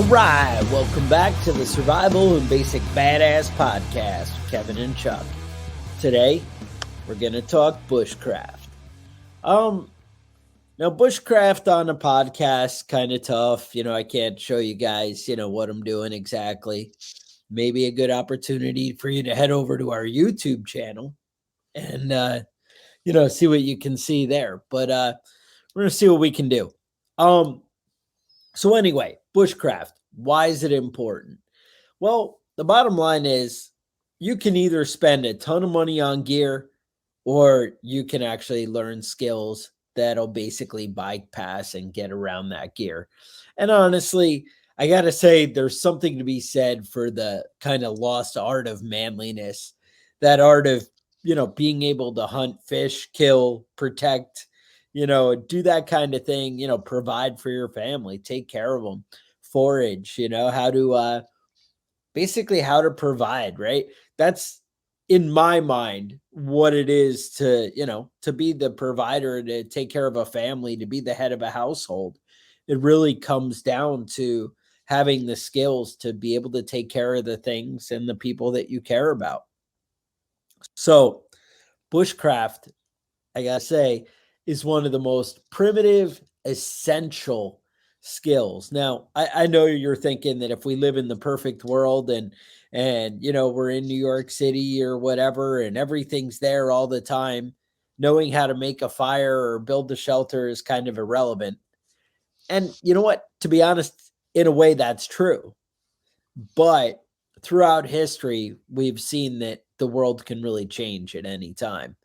right, welcome back to the Survival and Basic Badass Podcast with Kevin and Chuck. Today, we're going to talk bushcraft. Now bushcraft on a podcast, kind of tough. I can't show you guys, what I'm doing exactly. Maybe a good opportunity for you to head over to our YouTube channel and, see what you can see there. But we're going to see what we can do. So anyway, bushcraft, why is it important? Well, the bottom line is you can either spend a ton of money on gear or you can actually learn skills that'll basically bypass and get around that gear. And honestly, I got to say there's something to be said for the kind of lost art of manliness, that art of, being able to hunt, fish, kill, protect, do that kind of thing, provide for your family, take care of them, forage, how to basically how to provide, right? That's in my mind what it is to, to be the provider, to take care of a family, to be the head of a household. It really comes down to having the skills to be able to take care of the things and the people that you care about. So bushcraft, I gotta say, is one of the most primitive, essential skills. Now, I know you're thinking that if we live in the perfect world and we're in New York City or whatever, and everything's there all the time, knowing how to make a fire or build a shelter is kind of irrelevant. And you know what? To be honest, in a way, that's true. But throughout history, we've seen that the world can really change at any time.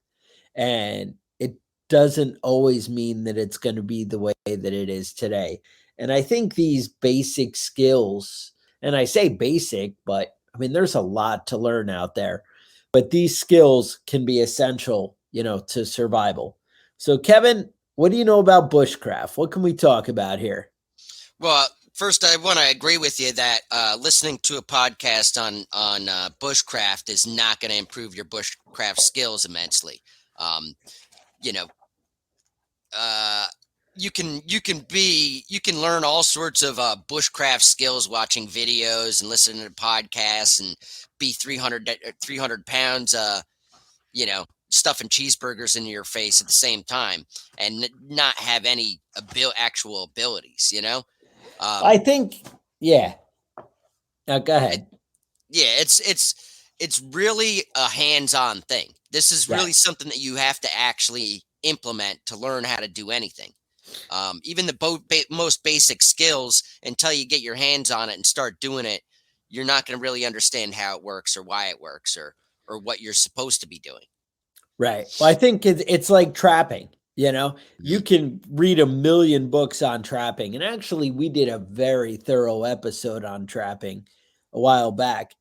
And it doesn't always mean that it's going to be the way that it is today. And I think these basic skills, and I say basic, but I mean, there's a lot to learn out there, but these skills can be essential, to survival. So Kevin, what do you know about bushcraft? What can we talk about here? Well, first, I want to agree with you that listening to a podcast on bushcraft is not going to improve your bushcraft skills immensely. You can learn all sorts of bushcraft skills watching videos and listening to podcasts and be 300 pounds, stuffing cheeseburgers into your face at the same time and not have any actual abilities, I think, yeah. Now go ahead. It's really a hands-on thing. This is really something that you have to actually implement to learn how to do anything. Even the most basic skills, until you get your hands on it and start doing it, you're not going to really understand how it works or why it works or what you're supposed to be doing. Right. Well, I think it's like trapping. You can read a million books on trapping. And actually, we did a very thorough episode on trapping a while back.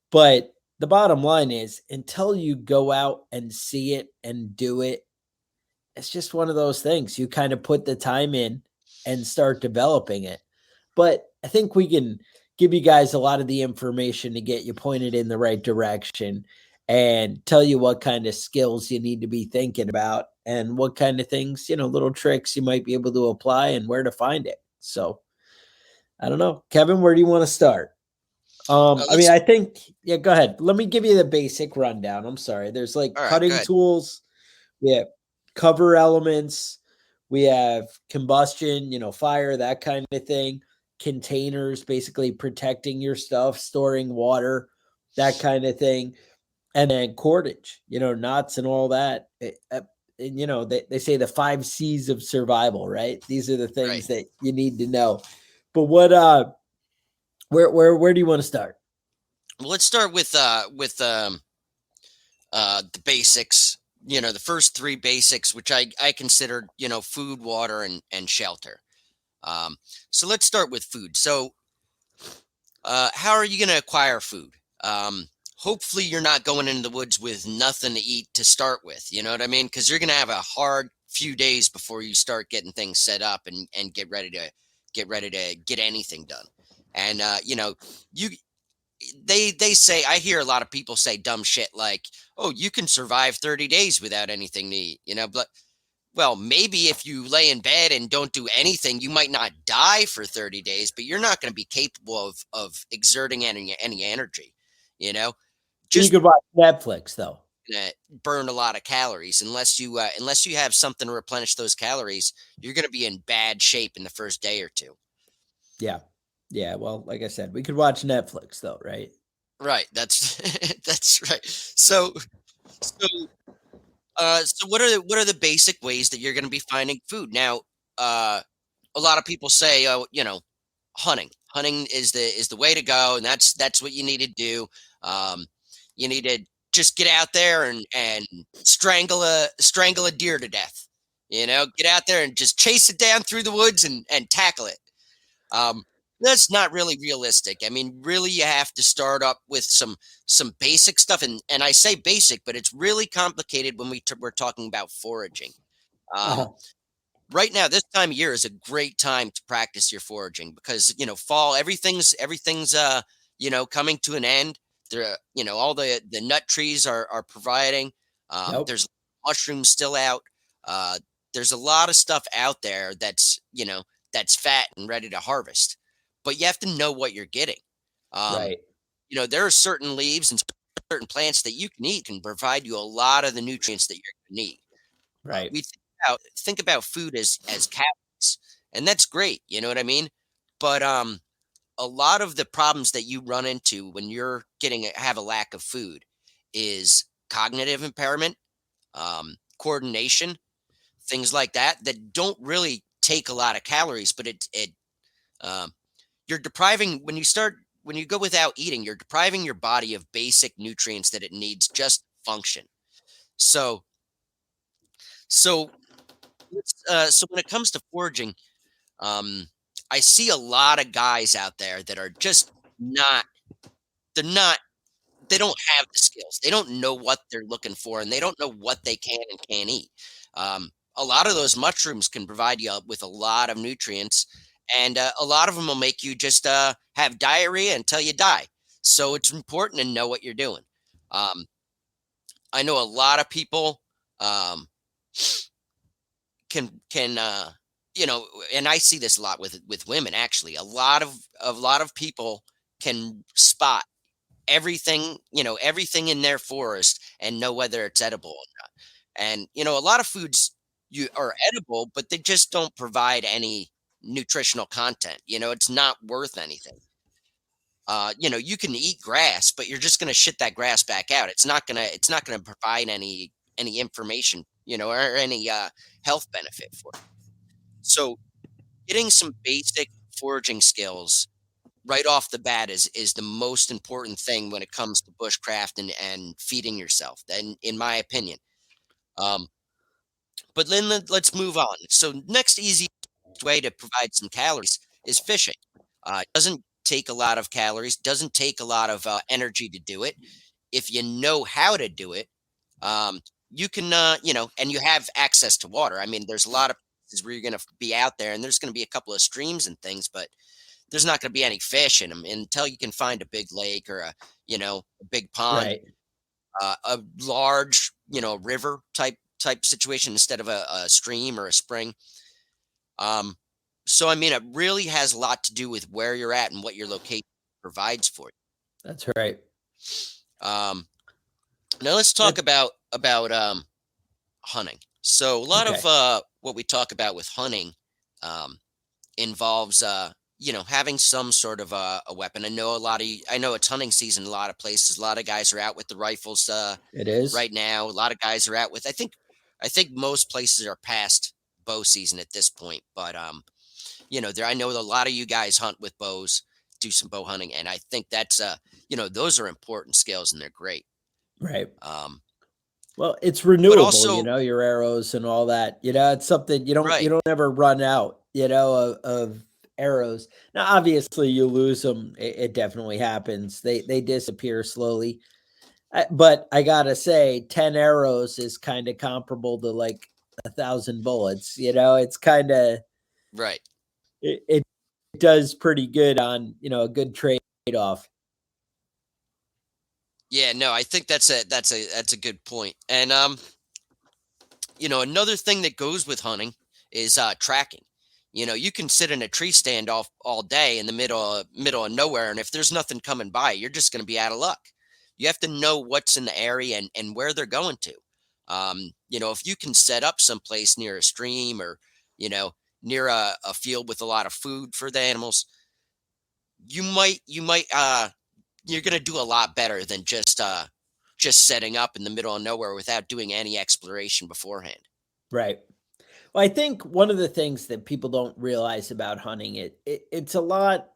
But the bottom line is, until you go out and see it and do it, it's just one of those things. You kind of put the time in and start developing it. But I think we can give you guys a lot of the information to get you pointed in the right direction and tell you what kind of skills you need to be thinking about and what kind of things, little tricks you might be able to apply and where to find it. So I don't know. Kevin, where do you want to start? I think, go ahead. Let me give you the basic rundown. I'm sorry. There's cutting tools. We have cover elements. We have combustion, fire, that kind of thing. Containers, basically protecting your stuff, storing water, that kind of thing. And then cordage, knots and all that. They say the 5 C's of survival, right? These are the things that you need to know. But where do you want to start? Well, let's start with the basics. The first 3 basics, which I consider, food, water, and shelter. So let's start with food. So how are you going to acquire food? Hopefully you're not going into the woods with nothing to eat to start with. You know what I mean? Because you're going to have a hard few days before you start getting things set up and get ready to get anything done. And they say, I hear a lot of people say dumb shit like, oh, you can survive 30 days without anything to eat, but Well, maybe if you lay in bed and don't do anything, you might not die for 30 days, but you're not going to be capable of exerting any energy, you know? You Just could watch Netflix though. gonna burn a lot of calories unless you have something to replenish those calories. You're going to be in bad shape in the first day or two. Yeah. Yeah, well, like I said, we could watch Netflix though, right? Right. That's that's right. So so what are the basic ways that you're going to be finding food now? Uh, a lot of people say, oh, hunting. Hunting is the way to go, and that's what you need to do. Um, you need to just get out there and strangle a deer to death. Get out there and just chase it down through the woods and tackle it. Um, that's not really realistic. I mean, really, you have to start up with some basic stuff, and I say basic, but it's really complicated when we're talking about foraging. Um, Uh-huh. right now, this time of year is a great time to practice your foraging because fall, everything's coming to an end. There, all the nut trees are providing. Yep. There's mushrooms still out. Uh, there's a lot of stuff out there that's fat and ready to harvest, but you have to know what you're getting. Um, Right. there are certain leaves and certain plants that you can eat can provide you a lot of the nutrients that you're going to need. Right. We think about food as calories, and that's great. You know what I mean? But a lot of the problems that you run into when you're have a lack of food is cognitive impairment, coordination, things like that don't really take a lot of calories, but it um, you're depriving when you go without eating, you're depriving your body of basic nutrients that it needs just to function. So so so when it comes to foraging, um, I see a lot of guys out there that are just not they're not they don't have the skills. They don't know what they're looking for, and they don't know what they can and can't eat. A lot of those mushrooms can provide you with a lot of nutrients, and a lot of them will make you just have diarrhea until you die. So it's important to know what you're doing. Um, I know a lot of people um, can and I see this a lot with women actually. A lot of people can spot everything in their forest and know whether it's edible or not. And a lot of foods you are edible, but they just don't provide any nutritional content. It's not worth anything. You can eat grass, but you're just going to shit that grass back out. It's not gonna provide any information, or any health benefit for it. So getting some basic foraging skills right off the bat is the most important thing when it comes to bushcraft and feeding yourself, and in my opinion. Um, but then let's move on. So next easiest way to provide some calories is fishing. It doesn't take a lot of calories, doesn't take a lot of energy to do it. If you know how to do it, um, you can, and you have access to water. I mean, there's a lot of places where you're going to be out there, and there's going to be a couple of streams and things, but there's not going to be any fish in them until you can find a big lake or a big pond, Right. a large, river type situation instead of a stream or a spring. Um, so I mean, it really has a lot to do with where you're at and what your location provides for That's right. you. Now let's talk That about hunting. So a lot of okay. what we talk about with hunting um, involves having some sort of a weapon. I know it's hunting season in a lot of places. A lot of guys are out with the rifles It is. right now. A lot of guys are out with I think most places are past bow season at this point, but there I know a lot of you guys hunt with bows, do some bow hunting, and I think that's those are important skills and they're great. Right. Um Well, it's but renewable, also your arrows and all that. It's something you right, don't ever run out, of arrows. Now, obviously, you lose them. It definitely happens. They disappear slowly. But I gotta say, 10 arrows is kind of comparable to like 1,000 bullets. It's kind of right. it does pretty good on a good trade off. Yeah, no, I think that's a good point. And Another thing that goes with hunting is tracking. You can sit in a tree stand all day in the middle of nowhere, and if there's nothing coming by, you're just going to be out of luck. You have to know what's in the area and where they're going to. If you can set up someplace near a stream or you know near a field with a lot of food for the animals, you might you're going to do a lot better than just setting up in the middle of nowhere without doing any exploration beforehand. Right. Well, I think one of the things that people don't realize about hunting, it's a lot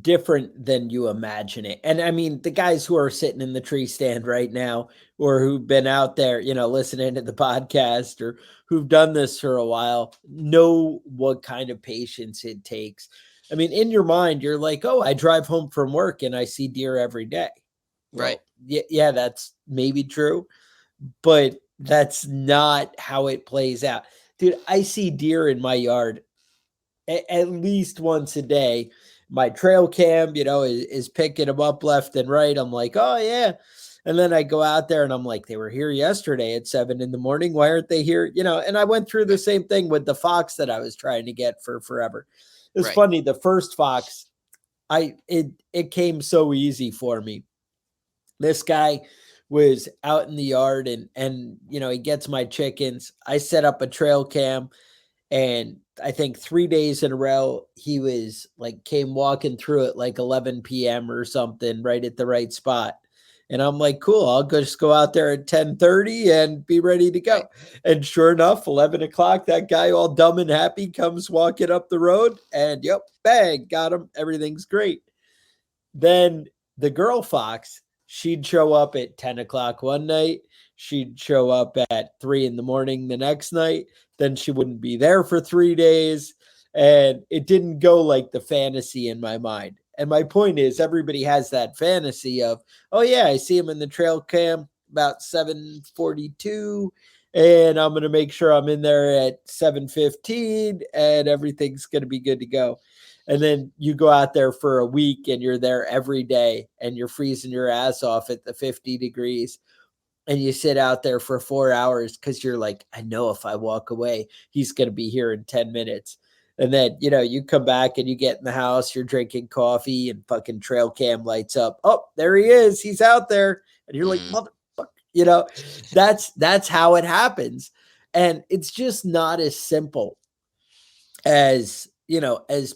different than you imagine it. And I mean, the guys who are sitting in the tree stand right now, or who've been out there, listening to the podcast, or who've done this for a while, know what kind of patience it takes. I mean, in your mind, you're like, oh, I drive home from work and I see deer every day. Right. Well, yeah, that's maybe true, but that's not how it plays out. Dude, I see deer in my yard at least once a day. My trail cam, is picking them up left and right. I'm like, oh yeah. And then I go out there and I'm like, they were here yesterday at 7 a.m. Why aren't they here? And I went through the same thing with the fox that I was trying to get for forever. It's Right. funny. The first fox, it came so easy for me. This guy was out in the yard and he gets my chickens. I set up a trail cam, and I think 3 days in a row, he was like, came walking through it like 11 PM or something, right at the right spot. And I'm like, cool, I'll just go out there at 10:30 and be ready to Right. go. And sure enough, 11 o'clock, that guy all dumb and happy comes walking up the road, and yep, bang, got him. Everything's great. Then the girl fox, she'd show up at 10 o'clock one night. She'd show up at 3 in the morning the next night. Then she wouldn't be there for 3 days. And it didn't go like the fantasy in my mind. And my point is, everybody has that fantasy of, oh, yeah, I see him in the trail cam about 7:42. And I'm going to make sure I'm in there at 7:15 and everything's going to be good to go. And then you go out there for a week and you're there every day and you're freezing your ass off at the 50 degrees, and you sit out there for 4 hours because you're like, I know if I walk away, he's going to be here in 10 minutes. And then, you come back and you get in the house, you're drinking coffee and fucking trail cam lights up. Oh, there he is. He's out there. And you're like, Mhm. motherfucker, that's how it happens. And it's just not as simple as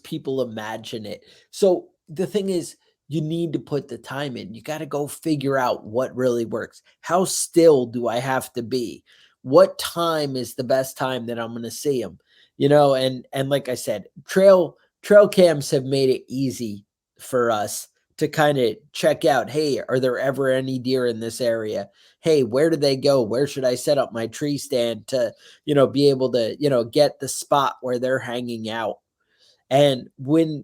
people imagine it. So the thing is, you need to put the time in. You got to go figure out what really works. How still do I have to be? What time is the best time that I'm going to see them? And like I said, trail cams have made it easy for us to kind of check out, hey, are there ever any deer in this area? Hey, where do they go? Where should I set up my tree stand to be able to get the spot where they're hanging out? And when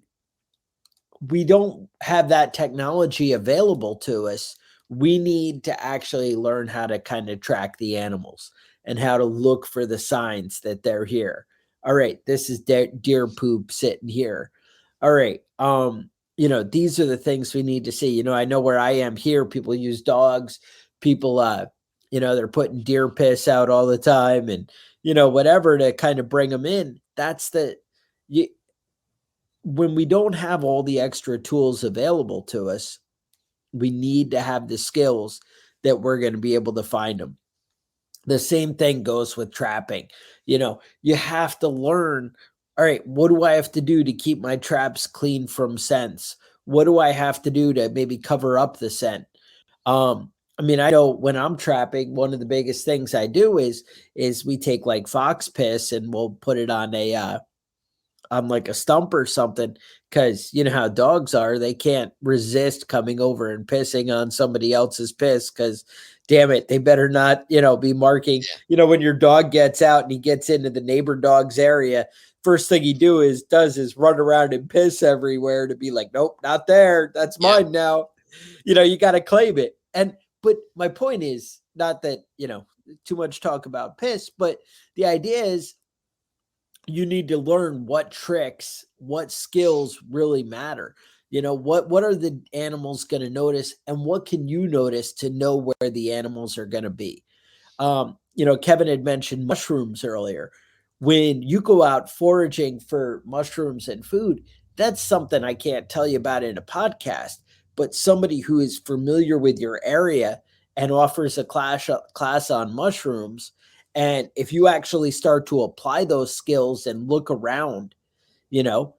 we don't have that technology available to us, we need to actually learn how to kind of track the animals and how to look for the signs that they're here. All right, this is deer poop sitting here. All right, these are the things we need to see. I know where I am here, people use dogs. People, they're putting deer piss out all the time, and whatever to kind of bring them in. That's the you, when we don't have all the extra tools available to us, we need to have the skills that we're going to be able to find them. The same thing goes with trapping. You have to learn, all right, what do I have to do to keep my traps clean from scents? What do I have to do to maybe cover up the scent? I mean, I know when I'm trapping, one of the biggest things I do is we take like fox piss and we'll put it on like a stump or something, because you know how dogs are, they can't resist coming over and pissing on somebody else's piss, because damn it, they better not be marking. Yeah. When your dog gets out and he gets into the neighbor dog's area, first thing he does is run around and piss everywhere to be like, nope, not there, that's Yeah. mine now. You got to claim it. But my point is not that too much talk about piss, but the idea is you need to learn what tricks, what skills really matter. What are the animals going to notice, and what can you notice to know where the animals are going to be? Kevin had mentioned mushrooms earlier. When you go out foraging for mushrooms and food, that's something I can't tell you about in a podcast, but somebody who is familiar with your area and offers a class on mushrooms. And if you actually start to apply those skills and look around,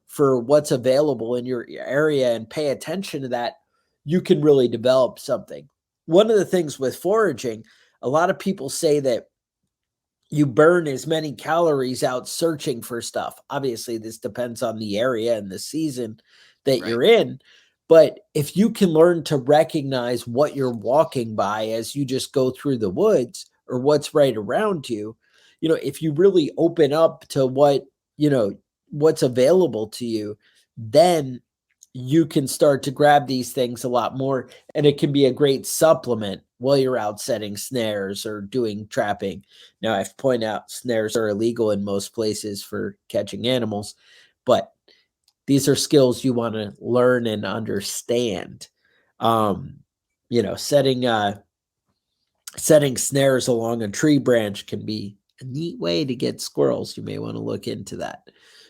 for what's available in your area and pay attention to that, you can really develop something. One of the things with foraging, a lot of people say that you burn as many calories out searching for stuff. Obviously, this depends on the area and the season that Right. you're in. But if you can learn to recognize what you're walking by as you just go through the woods or what's right around you, if you really open up to what's available to you, then you can start to grab these things a lot more. And it can be a great supplement while you're out setting snares or doing trapping. Now, I have to point out snares are illegal in most places for catching animals, but these are skills you want to learn and understand. Um, setting snares along a tree branch can be a neat way to get squirrels. You may want to look into that.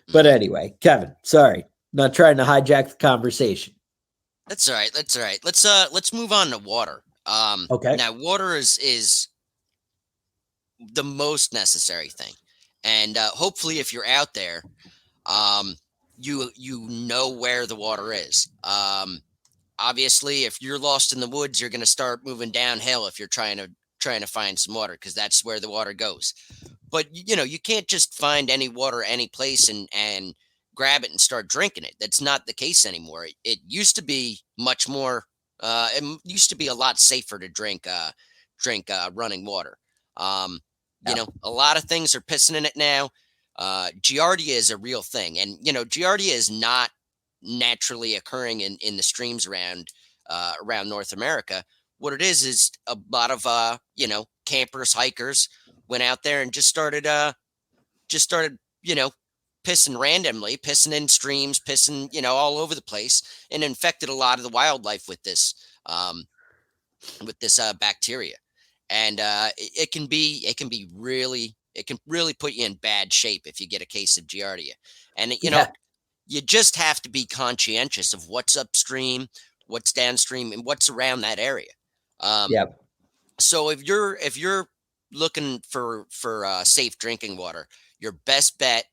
But Hmm. anyway, Kevin, sorry, not trying to hijack the conversation. That's all right. That's all right. Let's move on to water. Okay. Now water is the most necessary thing, and hopefully, if you're out there, um, you know where the water is. Obviously, if you're lost in the woods, you're going to start moving downhill if you're trying to find some water because that's where the water goes. But you can't just find any water any place and grab it and start drinking it. That's not the case anymore. It used to be much more. It used to be a lot safer to drink running water. Um, Yeah. a lot of things are pissing in it now. Giardia is a real thing, and Giardia is not naturally occurring in the streams around North America. What it is a lot of campers, hikers went out there and just started pissing randomly, pissing in streams, pissing all over the place, and infected a lot of the wildlife um, with this bacteria. And it can really put you in bad shape if you get a case of Giardia. And Yeah. you just have to be conscientious of what's upstream, what's downstream, and what's around that area. Um, Yeah. so if you're looking for safe drinking water, your best bet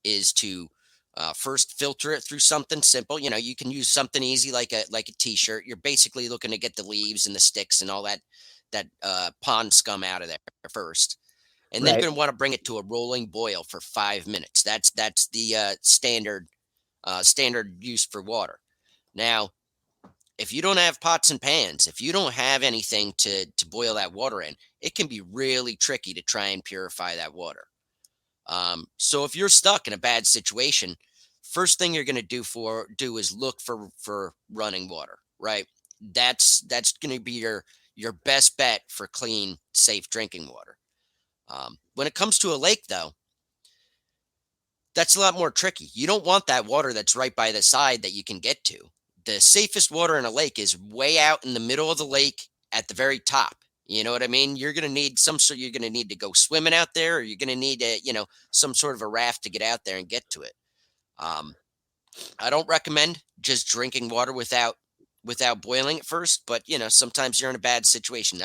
is to first filter it through something simple. You can use something easy like a t-shirt. You're basically looking to get the leaves and the sticks and all that pond scum out of there first, and then you're Right. going to want to bring it to a rolling boil for 5 minutes. That's the standard use for water. Now, if you don't have pots and pans, if you don't have anything to boil that water in, it can be really tricky to try and purify that water. So if you're stuck in a bad situation, first thing you're going to do is look for running water, right? That's going to be your best bet for clean, safe drinking water. When it comes to a lake, though, that's a lot more tricky. You don't want that water that's right by the side that you can get to. The safest water in a lake is way out in the middle of the lake at the very top. You know what I mean? You're going to need to go swimming out there, or you're going to need some sort of a raft to get out there and get to it. Um, I don't recommend just drinking water without boiling it first, but sometimes you're in a bad situation.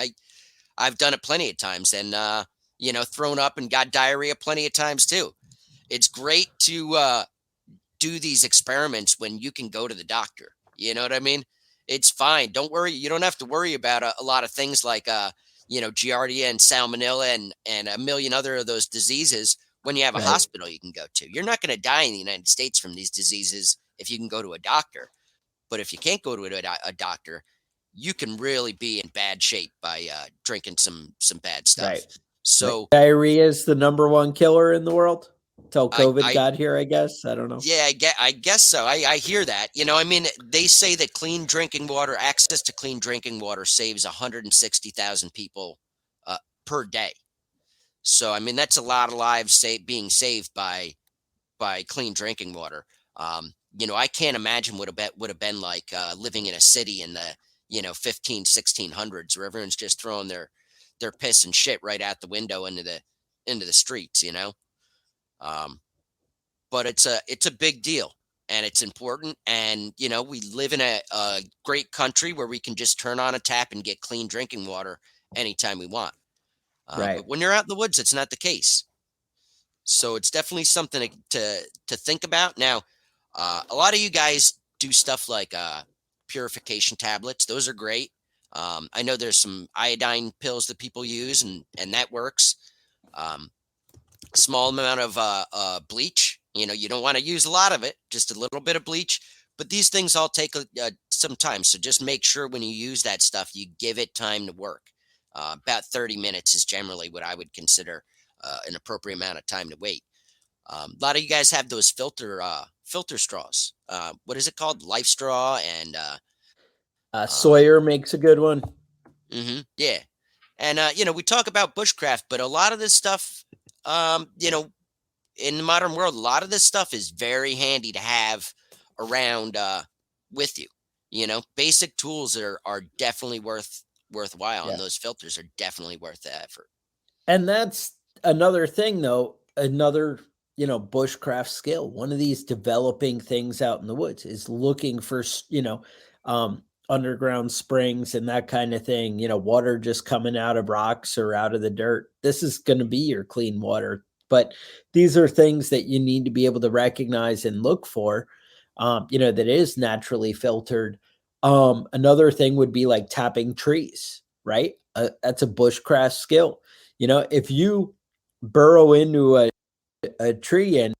I've done it plenty of times and thrown up and got diarrhea plenty of times too. It's great to do these experiments when you can go to the doctor. You know what I mean? It's fine. Don't worry. You don't have to worry about a lot of things like Giardia and Salmonella and a million other of those diseases when you have a Right. hospital you can go to. You're not going to die in the United States from these diseases if you can go to a doctor. But if you can't go to a doctor, you can really be in bad shape by drinking some bad Right. stuff. Right. So Diarrhea is the number one killer in the world till COVID I got here, I guess. I don't know. Yeah, I guess so. I hear that. I mean, they say that access to clean drinking water saves 160,000 people per day. So, I mean, that's a lot of lives being saved by clean drinking water. I can't imagine what it would have been like living in a city in the 1600s where everyone's just throwing their piss and shit right out the window into the streets, you know. Um, but it's a big deal and it's important. And you know, we live in a great country where we can just turn on a tap and get clean drinking water anytime we want. Right. But when you're out in the woods, it's not the case. So it's definitely something to think about. Now, a lot of you guys do stuff like purification tablets. Those are great. I know there's some iodine pills that people use, and that works. Um, a small amount of bleach. You know, you don't want to use a lot of it, just a little bit of bleach. But these things all take some time. So just make sure when you use that stuff, you give it time to work. About 30 minutes is generally what I would consider an appropriate amount of time to wait. A lot of you guys have those filter straws. What is it called? Life straw and um, Sawyer makes a good one. yeah. And you know, we talk about bushcraft, but a lot of this stuff, you know, in the modern world, a lot of this stuff is very handy to have around with you. You know, basic tools are definitely worthwhile, and Yeah. those filters are definitely worth the effort. And that's another thing, though, another, bushcraft skill. One of these developing things out in the woods is looking for, underground springs and that kind of thing, water just coming out of rocks or out of the dirt. This is going to be your clean water. But these are things that you need to be able to recognize and look for, that is naturally filtered. Another thing would be like tapping trees, right? That's a bushcraft skill. If you burrow into a tree and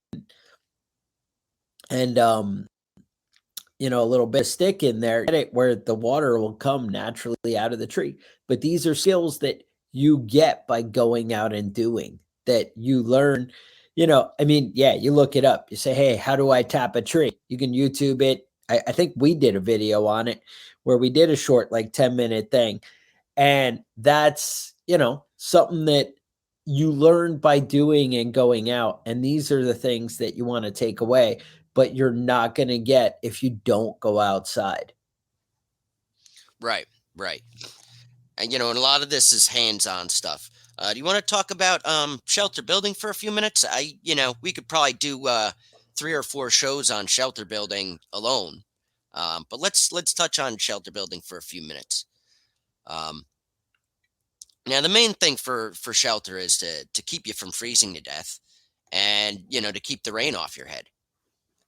a little bit of stick in there, get it where the water will come naturally out of the tree. But these are skills that you get by going out and doing, that you learn. I mean, yeah, you look it up. You say, hey, how do I tap a tree? You can YouTube it. I think we did a video on it where we did a short, like 10-minute thing. And that's, something that you learn by doing and going out. And these are the things that you want to take away, but you're not going to get if you don't go outside. Right, right. And you know, and a lot of this is hands-on stuff. Do you want to talk about shelter building for a few minutes? You know, we could probably do 3 or 4 shows on shelter building alone. But let's touch on shelter building for a few minutes. Um, Now, the main thing for shelter is to keep you from freezing to death, and you know, to keep the rain off your head.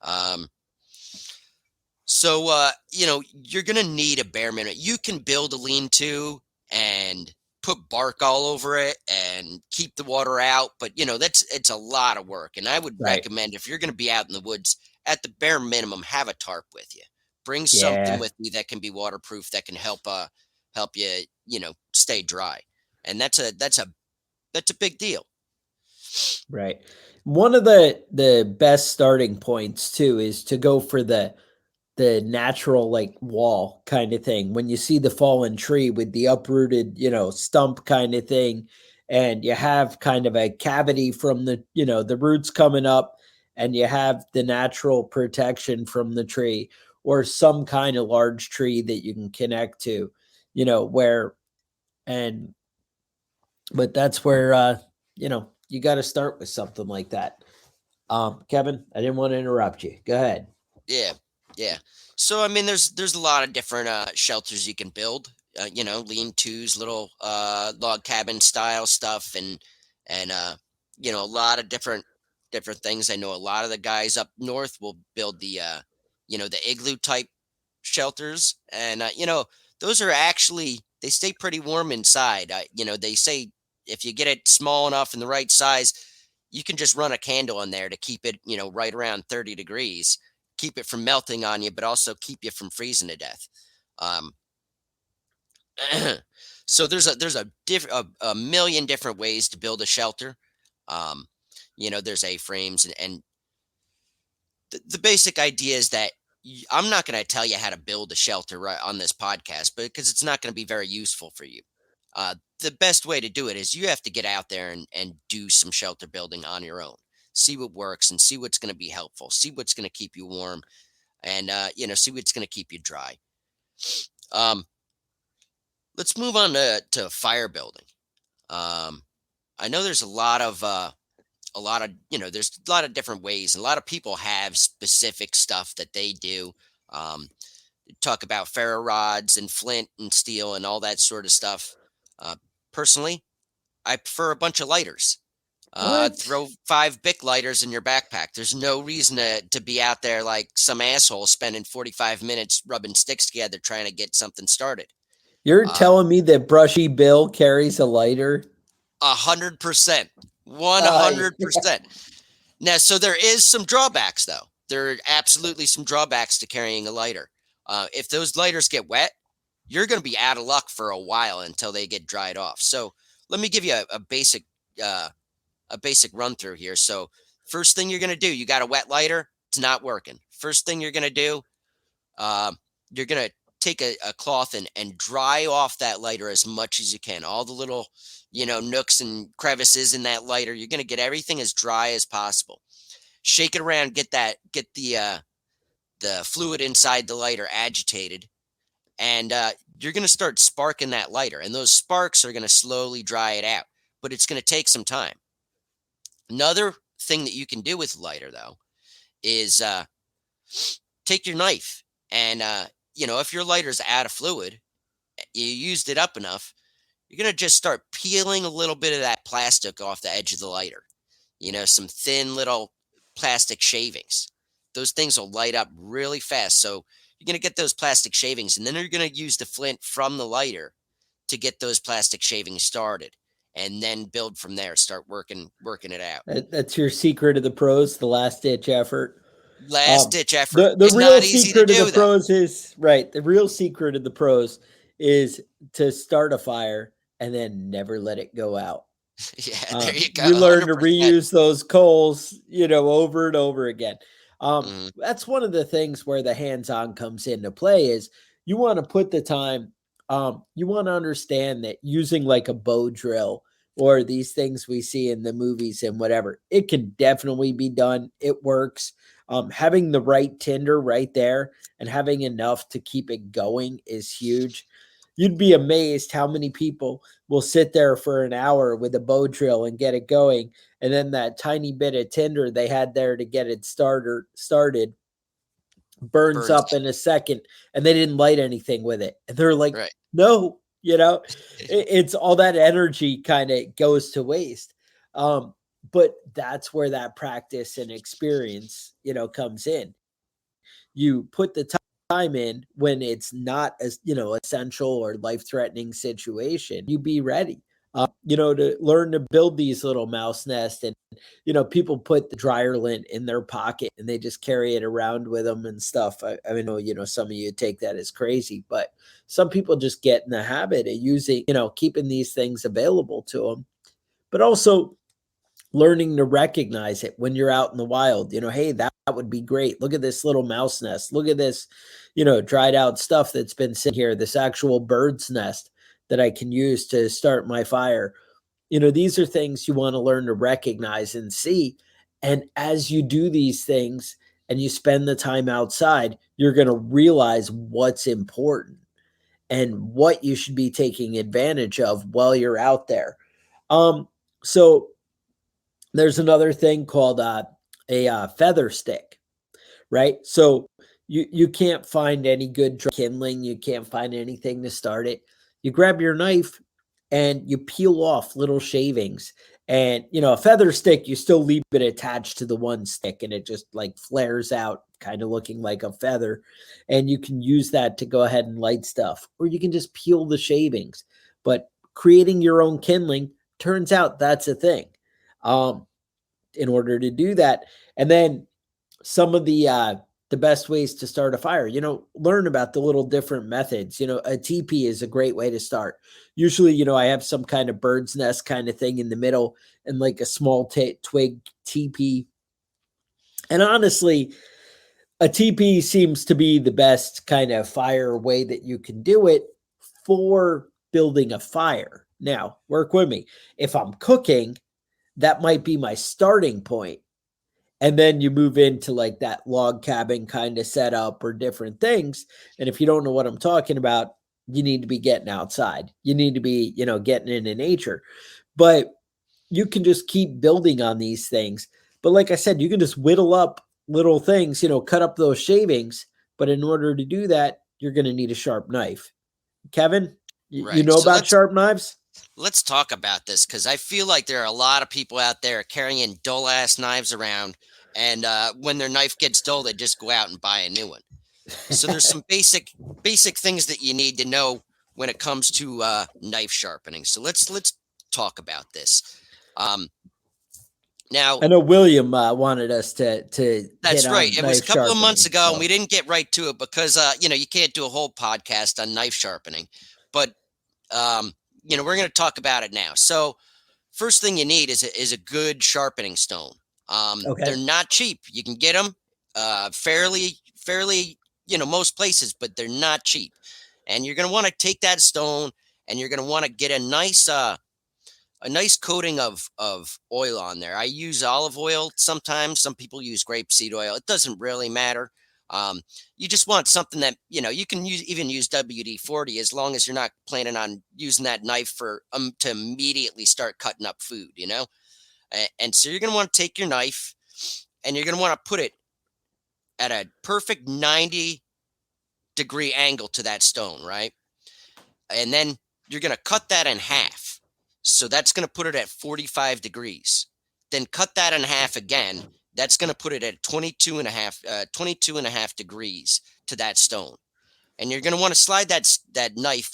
Um, you know, you're gonna need a bare minimum. You can build a lean-to and put bark all over it and keep the water out, but you know, it's a lot of work. And I would Right. recommend, if you're gonna be out in the woods, at the bare minimum, have a tarp with you. Bring something Yeah. with you that can be waterproof, that can help you, you know, stay dry. And that's a big deal. Right. One of the best starting points too is to go for the natural like wall kind of thing. When you see the fallen tree with the uprooted, stump kind of thing, and you have kind of a cavity from the roots coming up, and you have the natural protection from the tree or some kind of large tree that you can connect to, where and but that's where you got to start with something like that. Kevin, I didn't want to interrupt you. Go ahead. Yeah, yeah. So I mean, there's a lot of different shelters you can build. You know, lean-tos, little log cabin style stuff, and you know, a lot of different things. I know a lot of the guys up north will build the you know, the igloo type shelters, and you know, those are actually, they stay pretty warm inside. You know, they say if you get it small enough and the right size, you can just run a candle in there to keep it, you know, right around 30 degrees, keep it from melting on you, but also keep you from freezing to death. Um, so a million different ways to build a shelter. Um, you know, there's A-frames, and the basic idea is that I'm not going to tell you how to build a shelter right on this podcast, but because it's not going to be very useful for you. The best way to do it is you have to get out there and do some shelter building on your own. See what works and see what's going to be helpful. See what's going to keep you warm, and you know, see what's going to keep you dry. Um, let's move on to fire building. Um, I know there's there's a lot of different ways. A lot of people have specific stuff that they do. Um, Talk about ferro rods and flint and steel and all that sort of stuff. Uh, Personally, I prefer a bunch of lighters. What? Throw 5 Bic lighters in your backpack. There's no reason to be out there like some asshole spending 45 minutes rubbing sticks together trying to get something started. You're Uh, telling me that Brushy Bill carries a lighter? 100%, Uh, 100%. Now, so there is some drawbacks, though. There are absolutely some drawbacks to carrying a lighter. If those lighters get wet, you're going to be out of luck for a while until they get dried off. So let me give you uh, a basic run through here. So first thing you're going to do, you got a wet lighter. It's not working. First thing you're going to do, um, you're going to take a cloth and dry off that lighter as much as you can. All the little, nooks and crevices in that lighter. You're going to get everything as dry as possible. Shake it around, get the fluid inside the lighter agitated, and you're going to start sparking that lighter. And those sparks are going to slowly dry it out, but it's going to take some time. Another thing that you can do with lighter, though, is take your knife and, if your lighter's out of fluid, you used it up enough, you're going to just start peeling a little bit of that plastic off the edge of the lighter. Some thin little plastic shavings. Those things will light up really fast. So you're going to get those plastic shavings, and then you're going to use the flint from the lighter to get those plastic shavings started, and then build from there. Start working it out. that's your secret of the pros, the last ditch effort. Last Um, ditch effort the is real not easy to secret of the do, though. pros is right. The real secret of the pros is to start a fire and then never let it go out. Yeah, there you go. You learn to 100%. reuse those coals, over and over again. Mhm. That's one of the things where the hands-on comes into play is you want to put the time. You want to understand that using like a bow drill or these things we see in the movies and whatever, it can definitely be done. It works. Having the right tinder right there and having enough to keep it going is huge. You'd be amazed how many people will sit there for an hour with a bow drill and get it going. And then that tiny bit of tinder they had there to get it started burns Burns up in a second and they didn't light anything with it. And they're like, right. no, it's all that energy kind of goes to waste. But that's where that practice and experience, comes in. You put the time in when it's not as essential or life threatening situation. You be ready. To learn to build these little mouse nests, and people put the dryer lint in their pocket and they just carry it around with them and stuff. I mean, some of you take that as crazy, but some people just get in the habit of using, keeping these things available to them, but also learning to recognize it when you're out in the wild. Hey, that would be great. Look at this little mouse nest. Look at this, dried out stuff that's been sitting here, this actual bird's nest that I can use to start my fire. These are things you want to learn to recognize and see. And as you do these things and you spend the time outside, you're going to realize what's important and what you should be taking advantage of while you're out there. So there's another thing called a feather stick, right? So you can't find any good kindling, you can't find anything to start it. You grab your knife and you peel off little shavings. And a feather stick, you still leave it attached to the one stick, and it just like flares out, kind of looking like a feather. And you can use that to go ahead and light stuff, or you can just peel the shavings. But creating your own kindling, turns out that's a thing. Um, in order to do that. And then some of the best ways to start a fire, learn about the little different methods. A teepee is a great way to start. Usually, I have some kind of bird's nest kind of thing in the middle and like a small twig teepee. And honestly, a teepee seems to be the best kind of fire way that you can do it for building a fire. Now, work with me. If I'm cooking, that might be my starting point. And then you move into like that log cabin kind of setup or different things. And if you don't know what I'm talking about, you need to be getting outside. You need to be, getting into nature. But you can just keep building on these things. But like I said, you can just whittle up little things, cut up those shavings. But in order to do that, you're going to need a sharp knife. Kevin, you Right. know So about sharp knives? let's talk about this because I feel like there are a lot of people out there carrying dull ass knives around, and when their knife gets dull, they just go out and buy a new one. So there's some basic things that you need to know when it comes to knife sharpening. So let's talk about this. Um, now I know William wanted us to hit that's right. on It was a knife couple of months sharpening. ago, and we So didn't get right to it because you can't do a whole podcast on knife sharpening, but um, we're going to talk about it now. So first thing you need is a good sharpening stone. They're okay, not cheap. You can get them fairly, most places, but they're not cheap. And you're going to want to take that stone and you're going to want to get a nice coating of oil on there. I use olive oil sometimes. Some people use grapeseed oil. It doesn't really matter. You just want something that you can even use WD-40 as long as you're not planning on using that knife for to immediately start cutting up food. And so you're going to want to take your knife and you're going to want to put it at a perfect 90-degree angle to that stone, right? And then you're going to cut that in half. So that's going to put it at 45 degrees. Then cut that in half again. That's going to put it at 22 and a half degrees to that stone. And you're going to want to slide that knife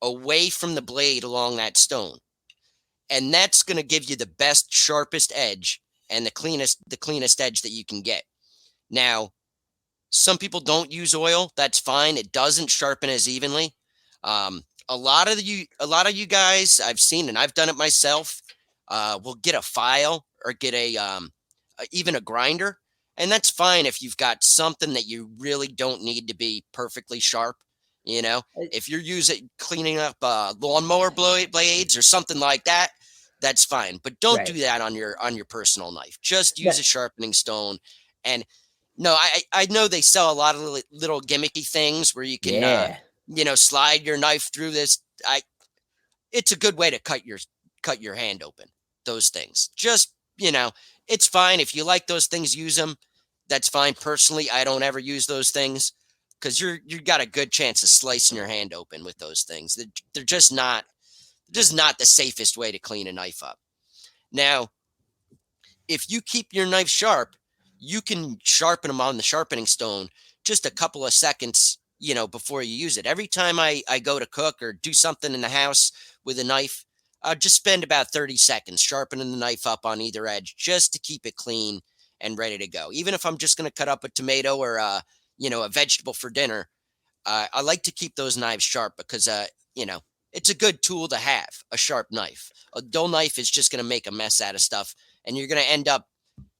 away from the blade along that stone. And that's going to give you the best, sharpest edge and the cleanest edge that you can get. Now, some people don't use oil. That's fine. It doesn't sharpen as evenly. A lot of you guys I've seen, and I've done it myself, will get a file or get even a grinder, and that's fine if you've got something that you really don't need to be perfectly sharp. If you're cleaning up lawnmower blades or something like that, that's fine. But don't do right. that on your personal knife. Just use a That, sharpening stone. And no, I know they sell a lot of little gimmicky things where you can yeah. slide your knife through this. It's a good way to cut your hand open. Those things. Just, it's fine if you like those things, use them. That's fine. Personally, I don't ever use those things because you got a good chance of slicing your hand open with those things. They're just not the safest way to clean a knife up. Now, if you keep your knife sharp, you can sharpen them on the sharpening stone just a couple of seconds, before you use it. Every time I go to cook or do something in the house with a knife, I'll just spend about 30 seconds sharpening the knife up on either edge just to keep it clean and ready to go. Even if I'm just going to cut up a tomato or a vegetable for dinner, I like to keep those knives sharp because it's a good tool to have, a sharp knife. A dull knife is just going to make a mess out of stuff, and you're going to end up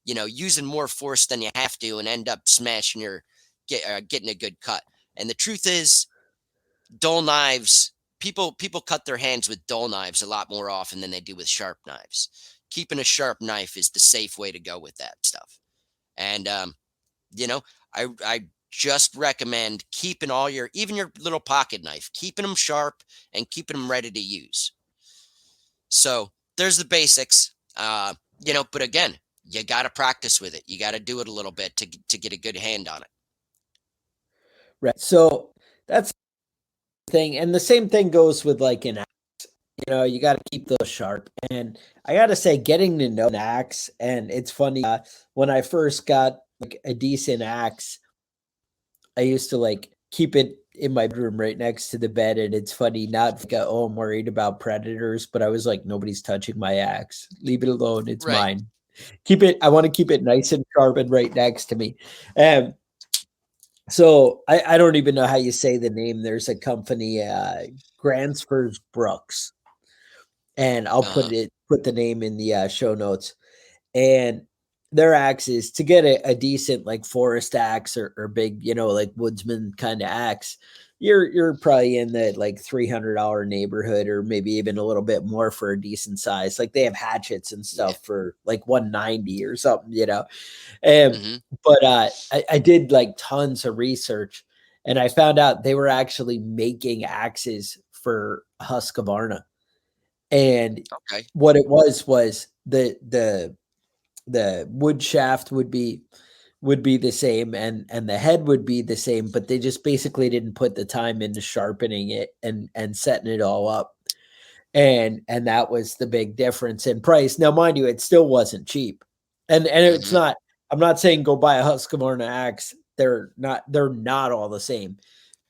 using more force than you have to and end up smashing getting a good cut. And the truth is, dull knives, people cut their hands with dull knives a lot more often than they do with sharp knives. Keeping a sharp knife is the safe way to go with that stuff. And I just recommend keeping even your little pocket knife, keeping them sharp and keeping them ready to use. So there's the basics. But again, you got to practice with it. You got to do it a little bit to get a good hand on it. Right. So that's the thing. And the same thing goes with like an axe. You got to keep those sharp. And I got to say, getting to know an axe, and it's funny, when I first got like a decent axe, I used to like keep it in my bedroom right next to the bed. And it's funny, not like, oh, I'm worried about predators, but I was like, nobody's touching my axe. Leave it alone. It's Right. mine. I want to keep it nice and sharp and right next to me. So I don't even know how you say the name. There's a company, Gransfors Brooks, and I'll Uh-huh. put the name in the show notes. And their axe is to get a decent like forest axe or big, like woodsman kind of axe. You're probably in the like $300 neighborhood, or maybe even a little bit more for a decent size. Like they have hatchets and Yeah. stuff for like 190 or something. And Mm-hmm. but I did like tons of research, and I found out they were actually making axes for Husqvarna. And Okay. what it was the wood shaft would be the same, and the head would be the same, but they just basically didn't put the time into sharpening it and setting it all up. And that was the big difference in price. Now, mind you, it still wasn't cheap. And it's Mm-hmm. not, I'm not saying go buy a Husqvarna axe. They're not all the same.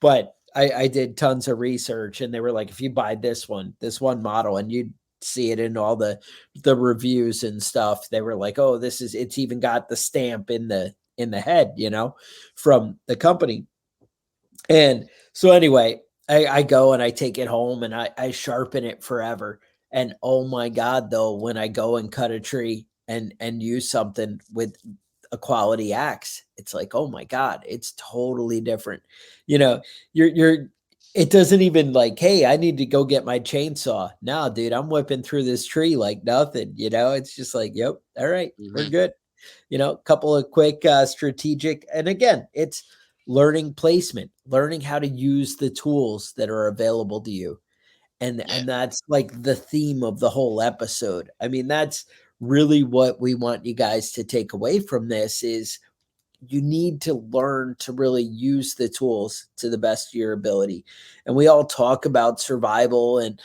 But I did tons of research, and they were like, if you buy this one model, and you'd see it in all the reviews and stuff, they were like, oh, it's even got the stamp in the head, from the company. And so anyway, I go and I take it home and I sharpen it forever. And oh my God, though, when I go and cut a tree and use something with a quality axe, it's like, oh my God, it's totally different. You know, you're it doesn't even like, hey, I need to go get my chainsaw. No, dude, I'm whipping through this tree like nothing. It's just like, yep, all right, we're Mm-hmm. good. A couple of quick strategic, and again, it's learning placement, learning how to use the tools that are available to you. Yeah. And that's like the theme of the whole episode. I mean, that's really what we want you guys to take away from this is you need to learn to really use the tools to the best of your ability. And we all talk about survival and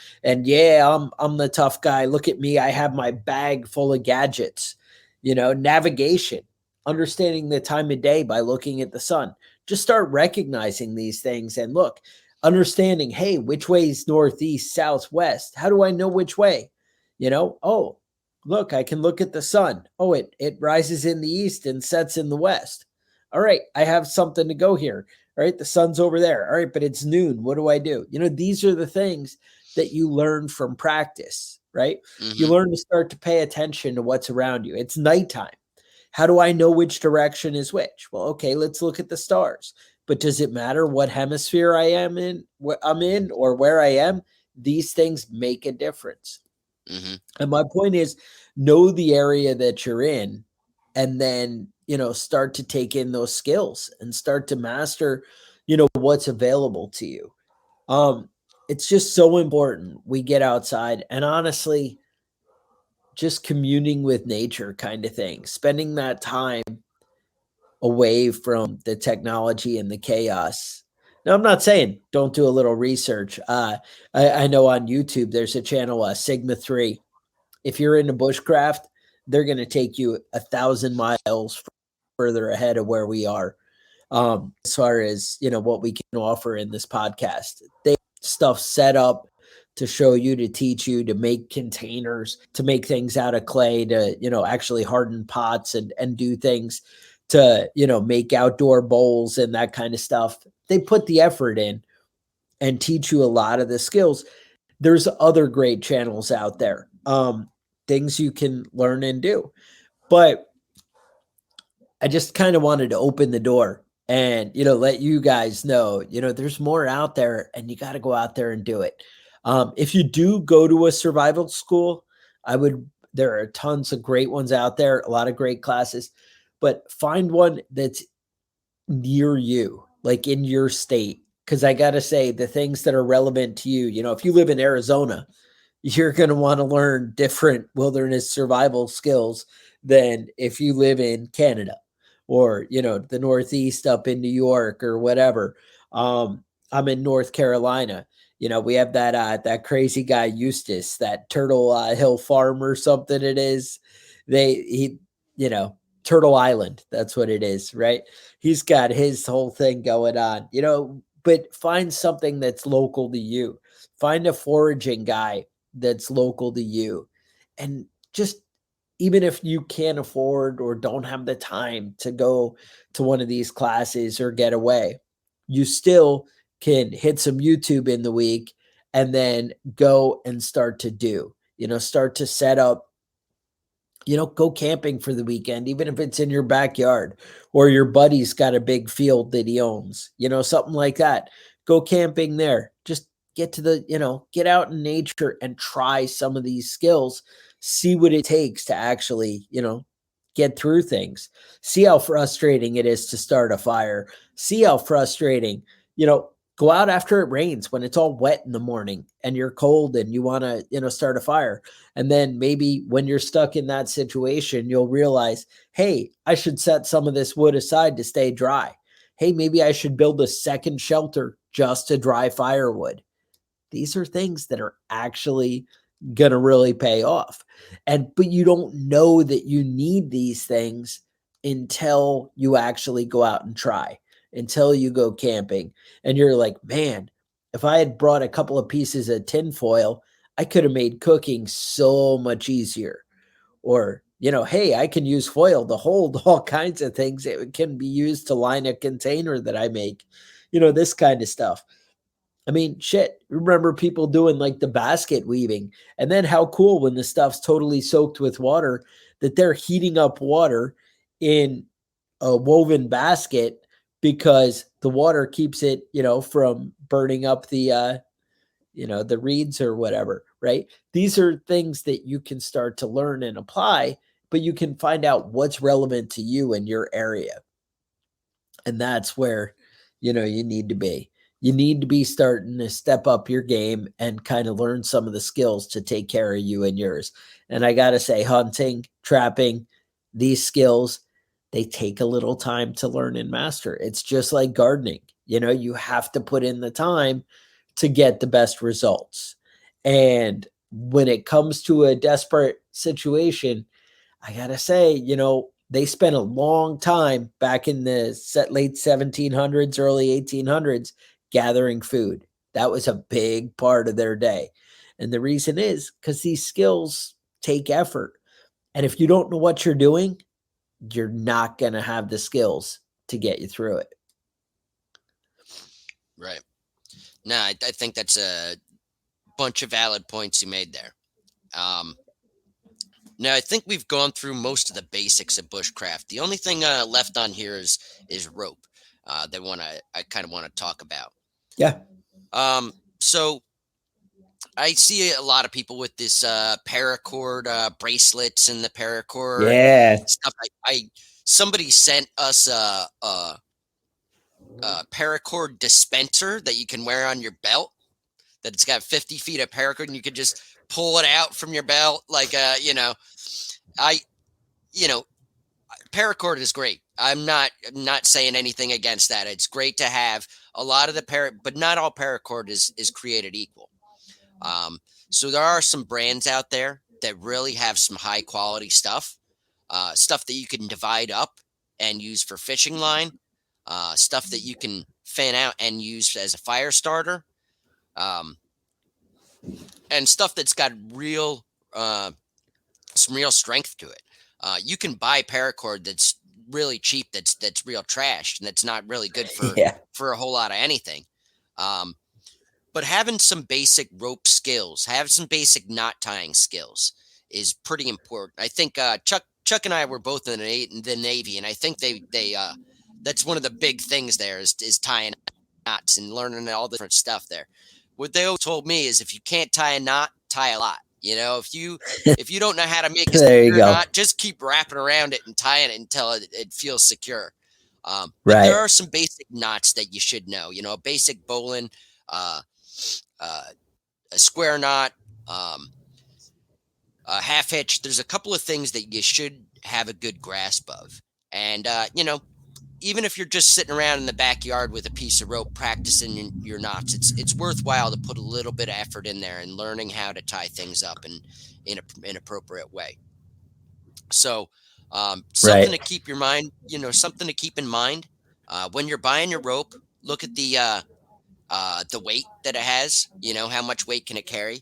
yeah, I'm the tough guy. Look at me. I have my bag full of gadgets. Navigation, understanding the time of day by looking at the sun. Just start recognizing these things and look, understanding, hey, which way is northeast, southwest? How do I know which way? Oh, look, I can look at the sun. Oh, it rises in the east and sets in the west. All right, I have something to go here. All right, the sun's over there. All right, but it's noon. What do I do? These are the things that you learn from practice, right? You Mm-hmm. learn to start to pay attention to what's around you. It's nighttime. How do I know which direction is which? Well, okay, let's look at the stars. But does it matter what hemisphere I am in, what I'm in, or where I am? These things make a difference. Mm-hmm. And my point is, know the area that you're in, and then, start to take in those skills and start to master, what's available to you. Um, it's just so important we get outside and honestly just communing with nature kind of thing, spending that time away from the technology and the chaos. Now, I'm not saying don't do a little research. I know on YouTube there's a channel, Sigma 3. If you're into bushcraft, they're going to take you 1,000 miles further ahead of where we are. As far as what we can offer in this podcast, they have stuff set up to show you, to teach you, to make containers, to make things out of clay, to actually harden pots and do things to make outdoor bowls and that kind of stuff. They put the effort in and teach you a lot of the skills. There's other great channels out there, things you can learn and do. But I just kind of wanted to open the door and, let you guys know, there's more out there and you got to go out there and do it. If you do go to a survival school, there are tons of great ones out there, a lot of great classes, but find one that's near you, like in your state. Cause I got to say, the things that are relevant to you, if you live in Arizona, you're going to want to learn different wilderness survival skills than if you live in Canada or, the Northeast up in New York or whatever. I'm in North Carolina. We have that crazy guy Eustace, that Turtle Hill Farm or something. It is he you know Turtle Island. That's what it is, right? He's got his whole thing going on. But find something that's local to you. Find a foraging guy that's local to you, and just, even if you can't afford or don't have the time to go to one of these classes or get away, you still can hit some YouTube in the week and then go and start to start to set up, go camping for the weekend, even if it's in your backyard or your buddy's got a big field that he owns, something like that. Go camping there. Just get out in nature and try some of these skills. See what it takes to actually, get through things. See how frustrating it is to start a fire. See how frustrating, go out after it rains when it's all wet in the morning and you're cold and you want to, start a fire. And then maybe when you're stuck in that situation, you'll realize, hey, I should set some of this wood aside to stay dry. Hey, maybe I should build a second shelter just to dry firewood. These are things that are actually going to really pay off. But you don't know that you need these things until you actually go out and try, until you go camping and you're like, man, if I had brought a couple of pieces of tinfoil, I could have made cooking so much easier. Or, hey, I can use foil to hold all kinds of things. It can be used to line a container that I make, this kind of stuff. I mean, shit, remember people doing like the basket weaving, and then how cool when the stuff's totally soaked with water that they're heating up water in a woven basket because the water keeps it, from burning up the reeds or whatever, right? These are things that you can start to learn and apply, but you can find out what's relevant to you in your area. And that's where, you need to be. You need to be starting to step up your game and kind of learn some of the skills to take care of you and yours. And I got to say, hunting, trapping, these skills, they take a little time to learn and master. It's just like gardening. You have to put in the time to get the best results. And when it comes to a desperate situation, I got to say, they spent a long time back in the late 1700s, early 1800s gathering food. That was a big part of their day. And the reason is because these skills take effort. And if you don't know what you're doing, you're not going to have the skills to get you through it. Right. No, I think that's a bunch of valid points you made there. Now, I think we've gone through most of the basics of bushcraft. The only thing left on here is rope that I kind of want to talk about. Yeah. So I see a lot of people with this paracord bracelets and the paracord stuff. Somebody sent us a paracord dispenser that you can wear on your belt. That it's got 50 feet of paracord, and you could just pull it out from your belt, like paracord is great. I'm not saying anything against that. It's great to have a lot of the but not all paracord is created equal. So there are some brands out there that really have some high quality stuff, stuff that you can divide up and use for fishing line, stuff that you can fan out and use as a fire starter, and stuff that's got some real strength to it. You can buy paracord that's really cheap, that's real trash, and that's not really good for a whole lot of anything. But having some basic rope skills, have some basic knot tying skills is pretty important. I think Chuck and I were both in the Navy, and I think they that's one of the big things there is tying knots and learning all the different stuff there. What they always told me is if you can't tie a knot, tie a lot. If you don't know how to make a secure knot, just keep wrapping around it and tying it until it feels secure. But there are some basic knots that you should know. A basic bowline, a square knot, a half hitch. There's a couple of things that you should have a good grasp of. And, even if you're just sitting around in the backyard with a piece of rope practicing your knots, it's worthwhile to put a little bit of effort in there and learning how to tie things up in an appropriate way. So something to keep your mind, something to keep in mind when you're buying your rope. Look at the weight that it has. How much weight can it carry?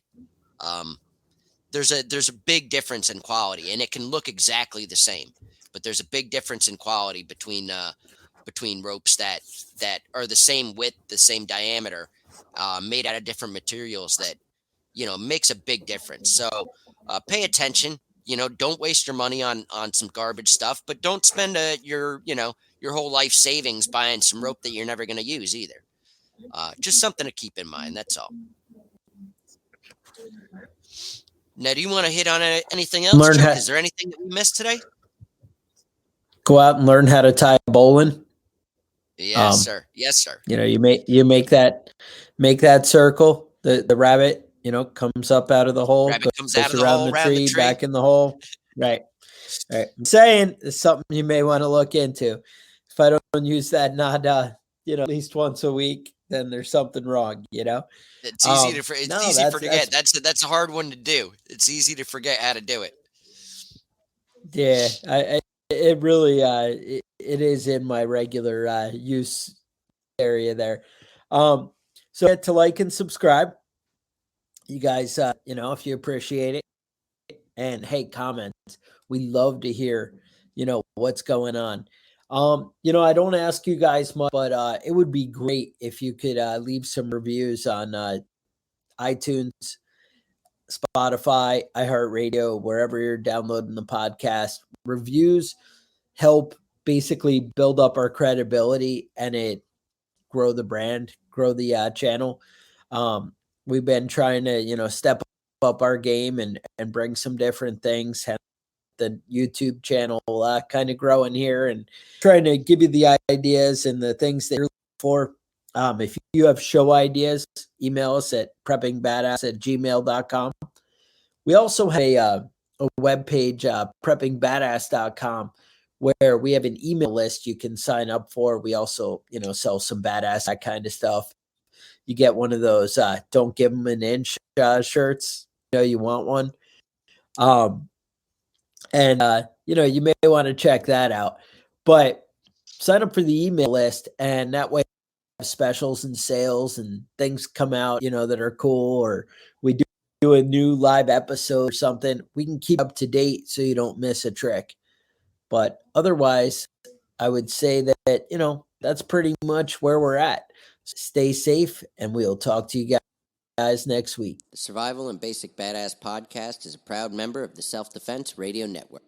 There's a big difference in quality, and it can look exactly the same, but there's a big difference in quality between ropes that are the same width, the same diameter, made out of different materials that makes a big difference. So pay attention. Don't waste your money on some garbage stuff, but don't spend your whole life savings buying some rope that you're never going to use either. Just something to keep in mind. That's all. Now, do you want to hit on anything else, Chuck? Is there anything that we missed today? Go out and learn how to tie a bowline. Yes, sir. Yes, sir. You make that circle. The rabbit, comes up out of the hole, Rabbit comes out goes of the around hole, the around the tree, tree. back in the hole. Right. Right. I'm saying it's something you may want to look into. If I don't use that nada, at least once a week, then there's something wrong. It's No, easy to that's forget. That's a hard one to do. It's easy to forget how to do it. yeah. It really it is in my regular use area there. So to like and subscribe, you guys. If you appreciate it, and hey, comments. We love to hear, what's going on. I don't ask you guys much, but it would be great if you could leave some reviews on iTunes, Spotify, iHeartRadio, wherever you're downloading the podcast. Reviews help basically build up our credibility and it grow the brand, grow the channel. We've been trying to, step up our game and bring some different things. The YouTube channel kind of growing here and trying to give you the ideas and the things that you're looking for. If you have show ideas, email us at preppingbadass@gmail.com. We also have a webpage, preppingbadass.com, where we have an email list you can sign up for. We also, sell some badass, that kind of stuff. You get one of those don't give them an inch shirts. You want one. And you may want to check that out. But sign up for the email list, and that way specials and sales and things come out, that are cool, or we do a new live episode or something. We can keep up to date so you don't miss a trick. But otherwise, I would say that, that's pretty much where we're at. Stay safe, and we'll talk to you guys next week. The Survival and Basic Badass podcast is a proud member of the Self Defense Radio Network.